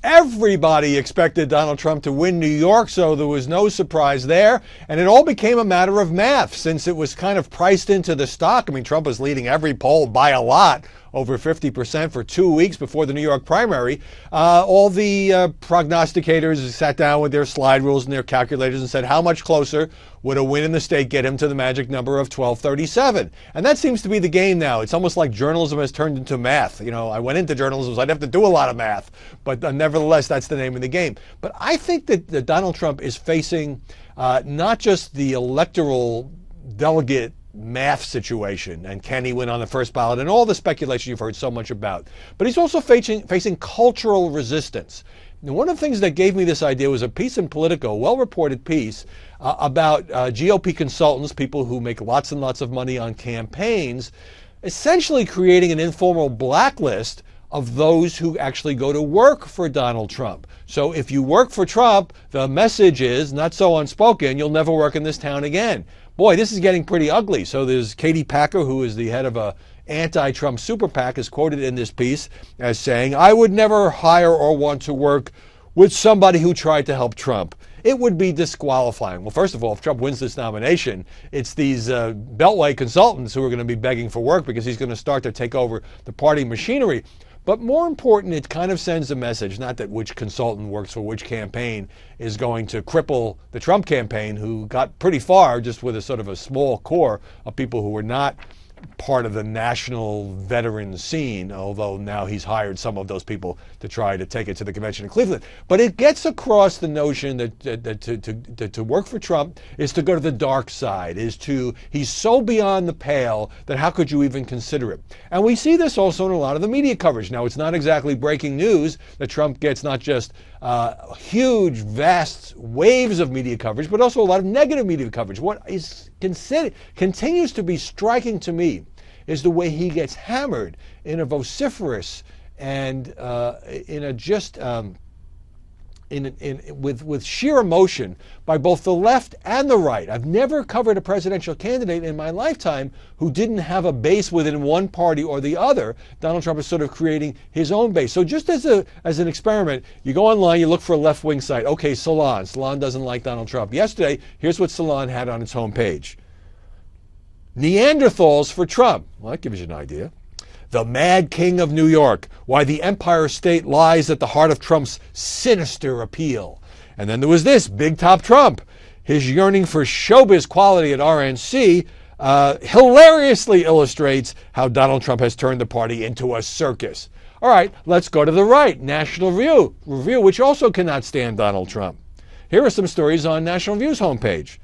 Everybody expected Donald Trump to win New York, so there was no surprise there. And it all became a matter of math, since it was kind of priced into the stock. I mean, Trump was leading every poll by a lot, over 50% for 2 weeks before the New York primary. All the prognosticators sat down with their slide rules and their calculators and said, how much closer would a win in the state get him to the magic number of 1237? And that seems to be the game now. It's almost like journalism has turned into math. You know, I went into journalism, so I'd have to do a lot of math. But nevertheless, that's the name of the game. But I think that Donald Trump is facing not just the electoral delegate math situation and can he win on the first ballot and all the speculation you've heard so much about, but he's also facing cultural resistance. And one of the things that gave me this idea was a piece in Politico, a well-reported piece about GOP consultants, people who make lots and lots of money on campaigns, essentially creating an informal blacklist of those who actually go to work for Donald Trump. So if you work for Trump, the message is, not so unspoken, you'll never work in this town again. Boy, this is getting pretty ugly. So there's Katie Packer, who is the head of a anti-Trump super PAC, is quoted in this piece as saying, I would never hire or want to work with somebody who tried to help Trump. It would be disqualifying. Well, first of all, if Trump wins this nomination, it's these Beltway consultants who are going to be begging for work because he's going to start to take over the party machinery. But more important, it kind of sends a message, not that which consultant works for which campaign is going to cripple the Trump campaign, who got pretty far just with a sort of a small core of people who were not part of the national veteran scene, although now he's hired some of those people to try to take it to the convention in Cleveland. But it gets across the notion that to work for Trump is to go to the dark side, he's so beyond the pale that how could you even consider it? And we see this also in a lot of the media coverage. Now, it's not exactly breaking news that Trump gets not just huge, vast waves of media coverage, but also a lot of negative media coverage. What is continues to be striking to me is the way he gets hammered in a vociferous and with sheer emotion by both the left and the right. I've never covered a presidential candidate in my lifetime who didn't have a base within one party or the other. Donald Trump is sort of creating his own base. So just as an experiment, you go online, you look for a left-wing site. Okay, Salon. Salon doesn't like Donald Trump. Yesterday, here's what Salon had on its homepage. Neanderthals for Trump. Well, that gives you an idea. The Mad King of New York, why the Empire State lies at the heart of Trump's sinister appeal. And then there was this, Big Top Trump. His yearning for showbiz quality at RNC hilariously illustrates how Donald Trump has turned the party into a circus. All right, let's go to the right, National Review, which also cannot stand Donald Trump. Here are some stories on National Review's homepage.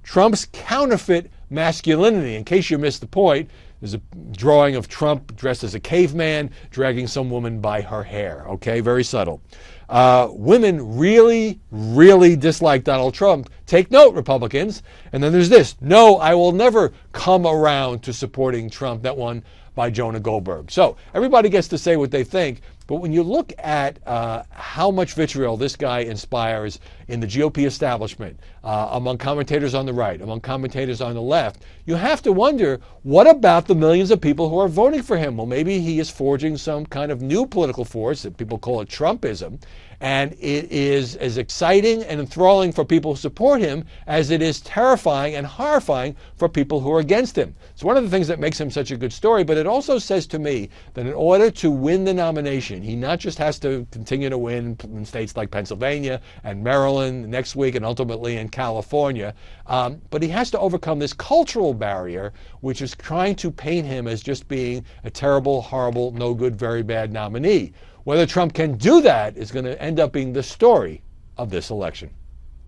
Trump's counterfeit masculinity. In case you missed the point, there's a drawing of Trump dressed as a caveman dragging some woman by her hair. Okay, very subtle. Women really, really dislike Donald Trump. Take note, Republicans. And then there's this. No, I will never come around to supporting Trump. That one by Jonah Goldberg. So everybody gets to say what they think. But when you look at how much vitriol this guy inspires in the GOP establishment, among commentators on the right, among commentators on the left, you have to wonder, what about the millions of people who are voting for him? Well, maybe he is forging some kind of new political force that people call it Trumpism, and it is as exciting and enthralling for people who support him as it is terrifying and horrifying for people who are against him. It's one of the things that makes him such a good story, but it also says to me that in order to win the nomination, he not just has to continue to win in states like Pennsylvania and Maryland next week and ultimately in California, but he has to overcome this cultural barrier, which is trying to paint him as just being a terrible, horrible, no good, very bad nominee. Whether Trump can do that is going to end up being the story of this election.